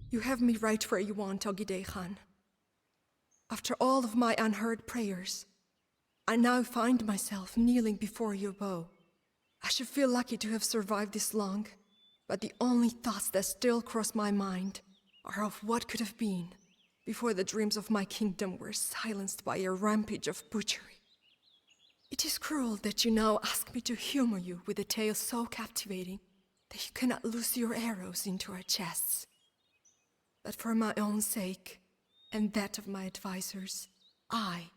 You have me right where you want, Ogide Khan. After all of my unheard prayers, I now find myself kneeling before your bow. I should feel lucky to have survived this long, but the only thoughts that still cross my mind are of what could have been before the dreams of my kingdom were silenced by a rampage of butchery. It is cruel that you now ask me to humor you with a tale so captivating that you cannot loose your arrows into our chests. But for my own sake, and that of my advisors, I,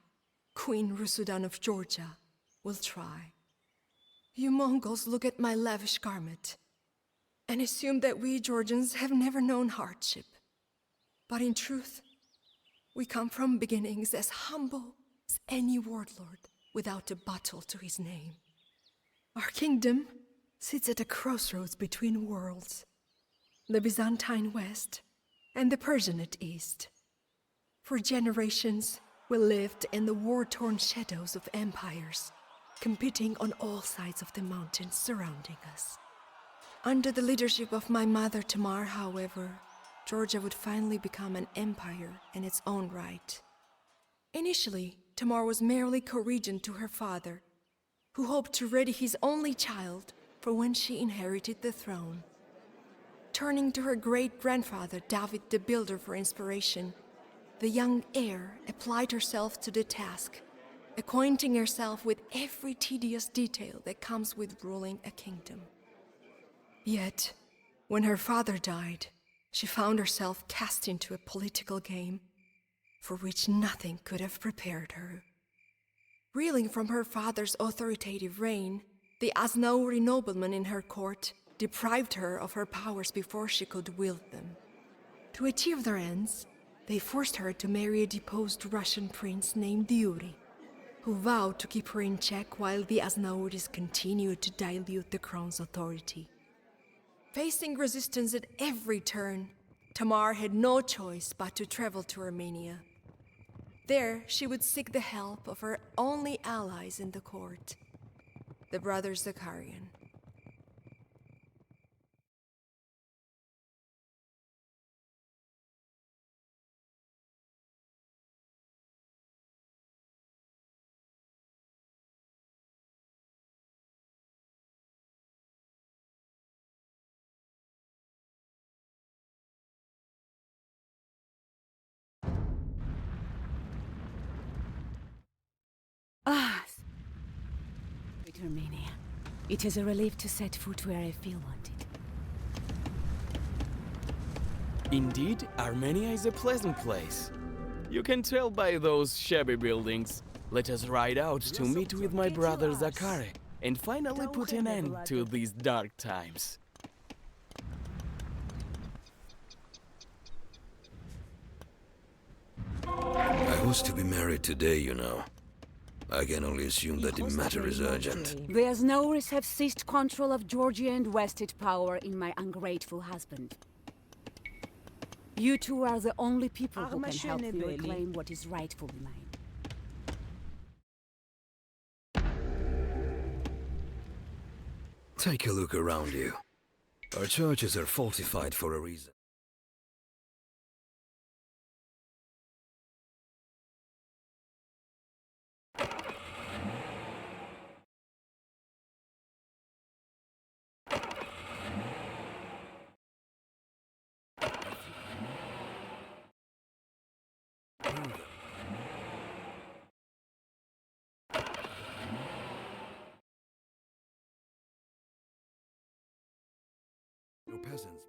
Queen Rusudan of Georgia, will try. You Mongols look at my lavish garment and assume that we Georgians have never known hardship. But in truth, we come from beginnings as humble as any warlord without a battle to his name. Our kingdom sits at a crossroads between worlds, the Byzantine West and the Persianate East. For generations, we lived in the war-torn shadows of empires, competing on all sides of the mountains surrounding us. Under the leadership of my mother Tamar, however, Georgia would finally become an empire in its own right. Initially, Tamar was merely co-regent to her father, who hoped to ready his only child for when she inherited the throne. Turning to her great-grandfather David the Builder for inspiration, the young heir applied herself to the task, acquainting herself with every tedious detail that comes with ruling a kingdom. Yet, when her father died, she found herself cast into a political game for which nothing could have prepared her. Reeling from her father's authoritative reign, the Aznauri noblemen in her court deprived her of her powers before she could wield them. To achieve their ends, they forced her to marry a deposed Russian prince named Yuri, who vowed to keep her in check while the Aznauris continued to dilute the crown's authority. Facing resistance at every turn, Tamar had no choice but to travel to Armenia. There, she would seek the help of her only allies in the court, the brothers Zakarian. Ah, to Armenia. It is a relief to set foot where I feel wanted. Indeed, Armenia is a pleasant place. You can tell by those shabby buildings. Let us ride out to meet with my brother Zakare and finally put an end to these dark times. I was to be married today, you know. I can only assume that the matter is urgent. The Aznauris have seized control of Georgia and wrested power in my ungrateful husband. You two are the only people who can help me reclaim what is rightfully mine. Take a look around you. Our churches are fortified for a reason. Your peasants.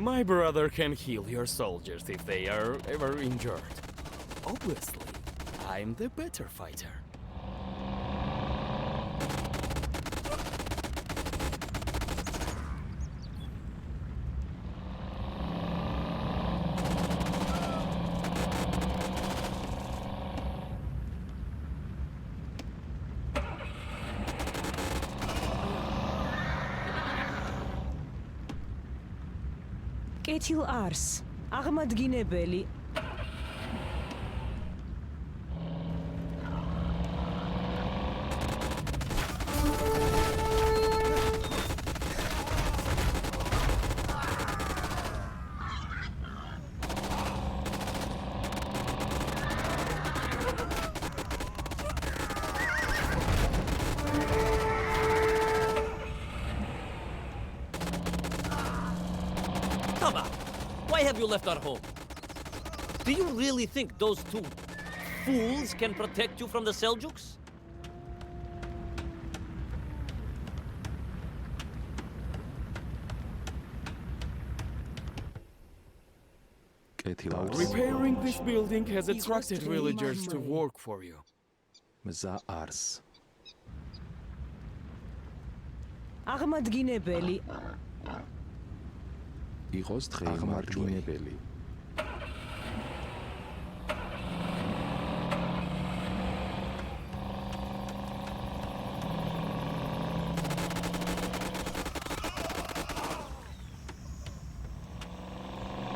My brother can heal your soldiers if they are ever injured. Obviously, I'm the better fighter. კეთილ არს აღმადგინებელი Tama, why have you left our home? Do you really think those two fools can protect you from the Seljuks? Repairing this building has attracted villagers to work for you. მზა არს. აღმადგინებელი იყოს დღეიმარჯვენებელი.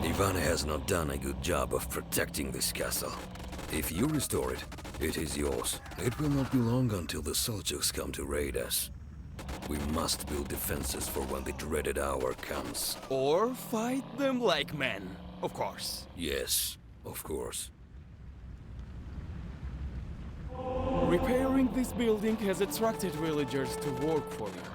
Ivana has not done a good job of protecting this castle. If you restore it, it is yours. It will not be long until the Seljuks come to raid us. We must build defenses for when the dreaded hour comes. Or fight them like men, of course. Yes, of course. Repairing this building has attracted villagers to work for you.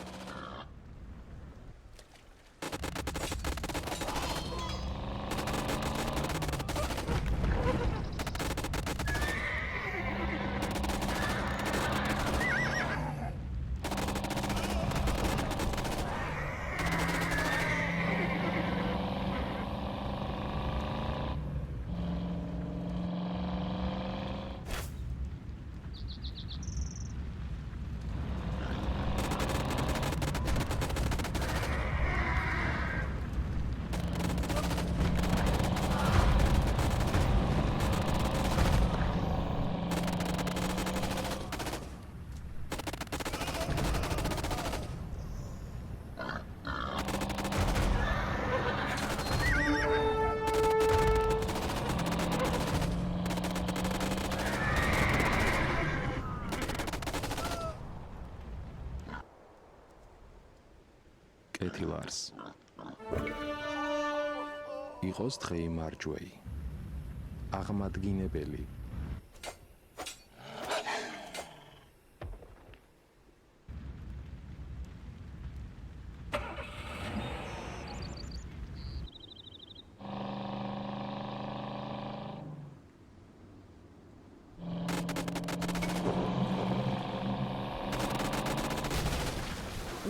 კეთილ არს. იყოს დღეიმარჯვენი. აღმადგინებელი.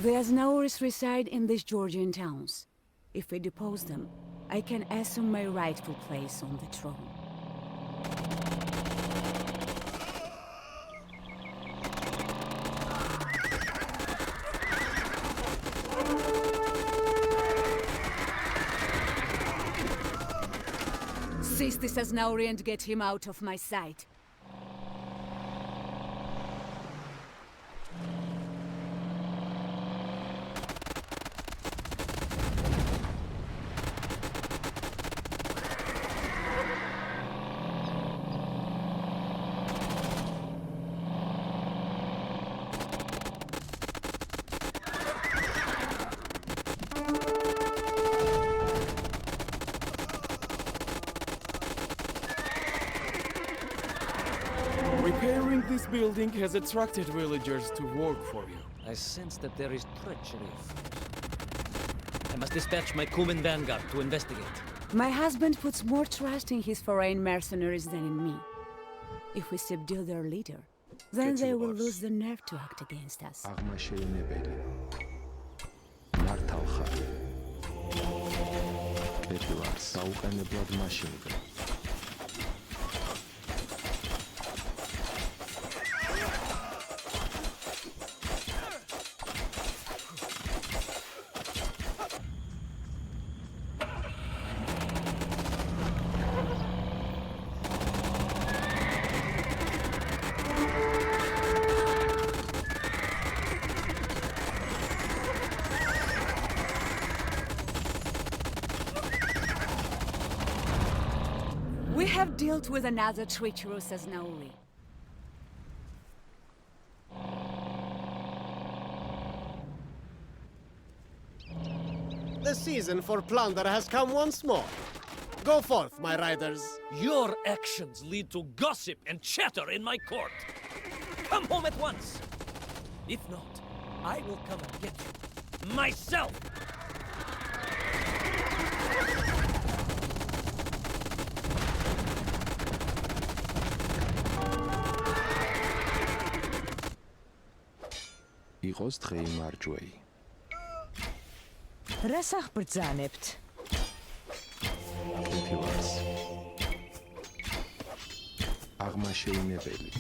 There's nowhere reside in these Georgian towns. If we depose them, I can assume my rightful place on the throne. Seize this Asnauri and get him out of my sight. Repairing this building has attracted villagers to work for you. I sense that there is treachery afoot. I must dispatch my Cuman vanguard to investigate. My husband puts more trust in his foreign mercenaries than in me. If we subdue their leader, then they will lose the nerve to act against us. აღმაშენებელი. მართალ ხარ. კეთილარს საუყენებლად მაშინვე. We have dealt with another treacherous as Nauri. The season for plunder has come once more. Go forth, my riders. Your actions lead to gossip and chatter in my court. Come home at once. If not, I will come and get you. Myself! იყოს დღე იმარჯვეი. რას აღბრძანებთ? კეთილარს. აღმაშეინებელი.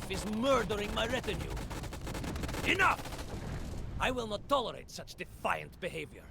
Is murdering my retinue. Enough! I will not tolerate such defiant behavior.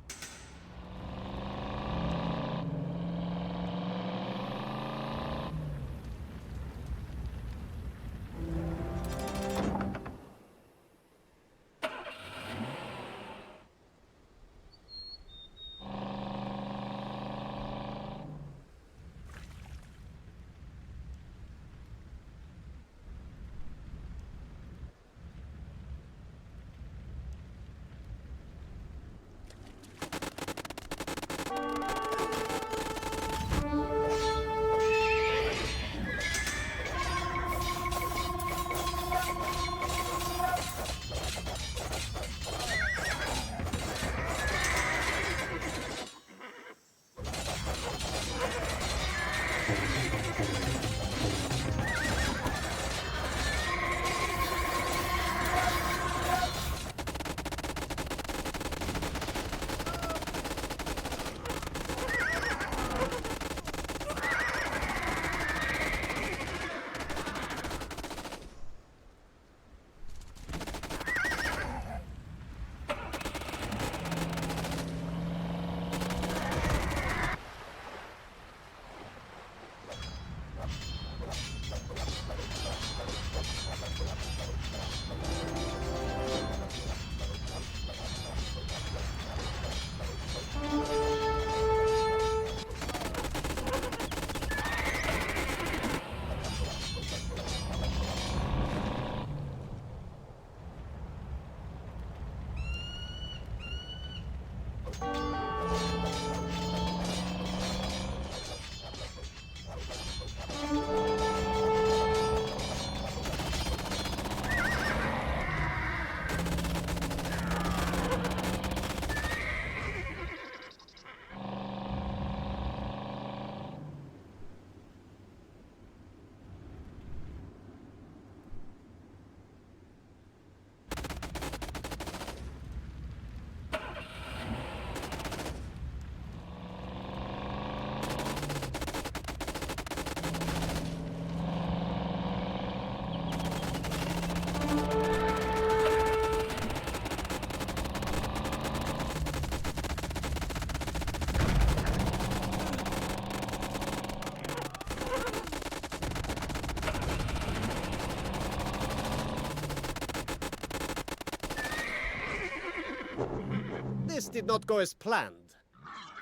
This did not go as planned.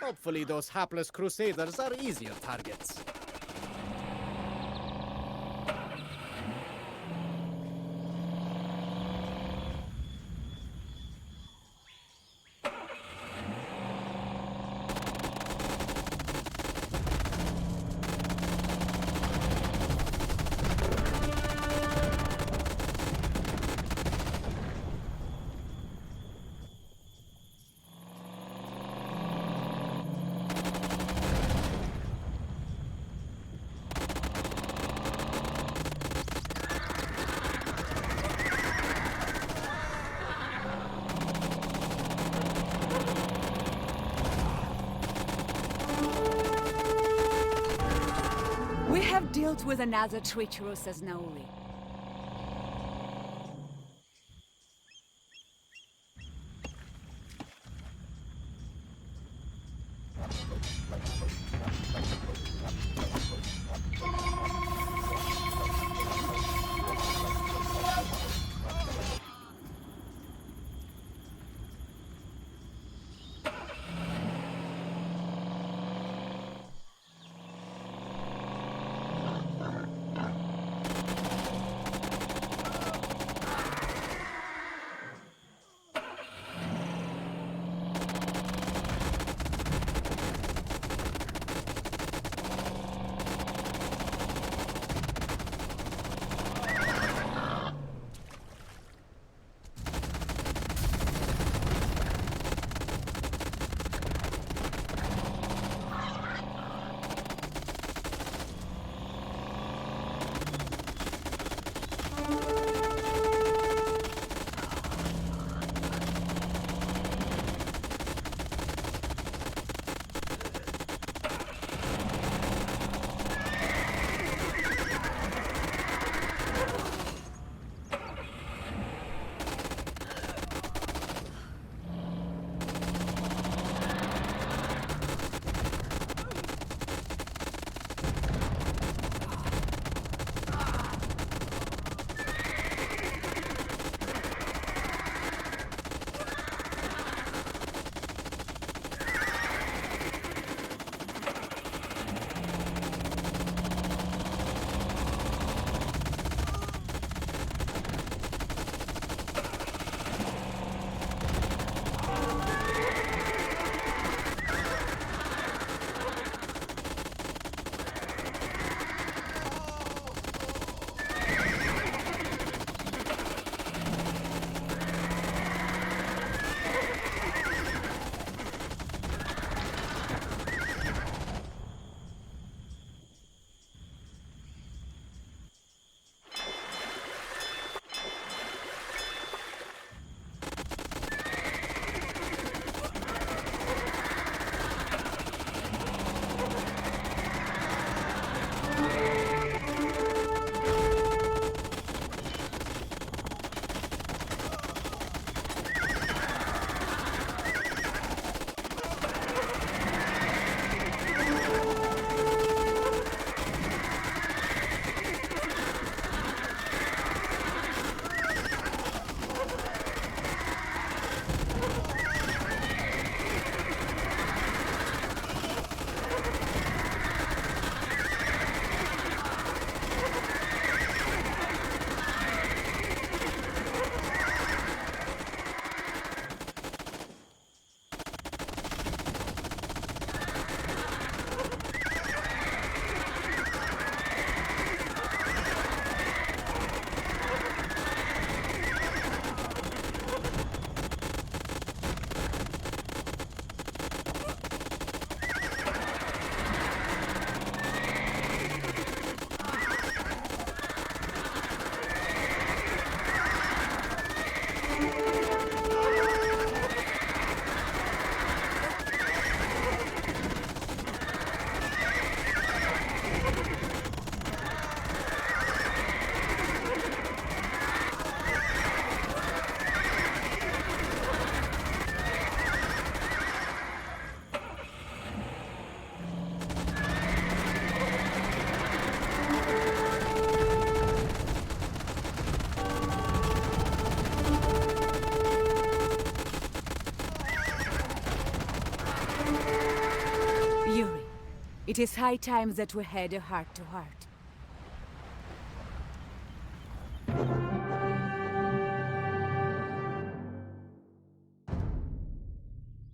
Hopefully those hapless crusaders are easier targets. We have dealt with another treacherous as Nauri. It is high time that we had a heart-to-heart.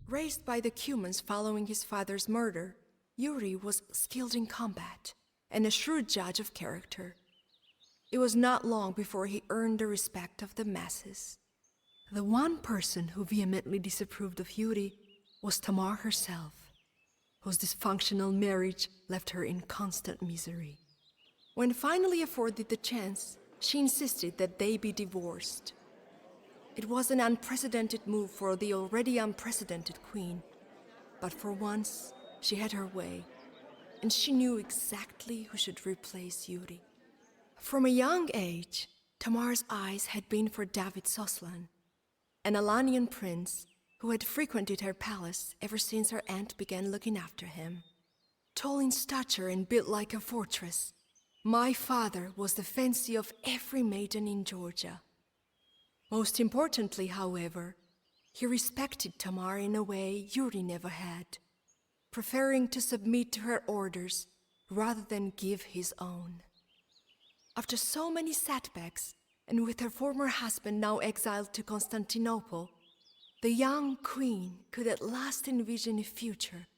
Raised by the Cumans following his father's murder, Yuri was skilled in combat and a shrewd judge of character. It was not long before he earned the respect of the masses. The one person who vehemently disapproved of Yuri was Tamar herself, whose dysfunctional marriage left her in constant misery. When finally afforded the chance, she insisted that they be divorced. It was an unprecedented move for the already unprecedented queen, but for once, she had her way, and she knew exactly who should replace Yuri. From a young age, Tamar's eyes had been for David Soslan, an Alanian prince who had frequented her palace ever since her aunt began looking after him. Tall in stature and built like a fortress, my father was the fancy of every maiden in Georgia. Most importantly, however, he respected Tamar in a way Yuri never had, preferring to submit to her orders rather than give his own. After so many setbacks, and with her former husband now exiled to Constantinople, the young queen could at last envision a future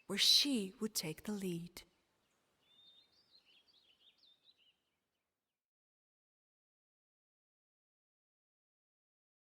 where she would take the lead.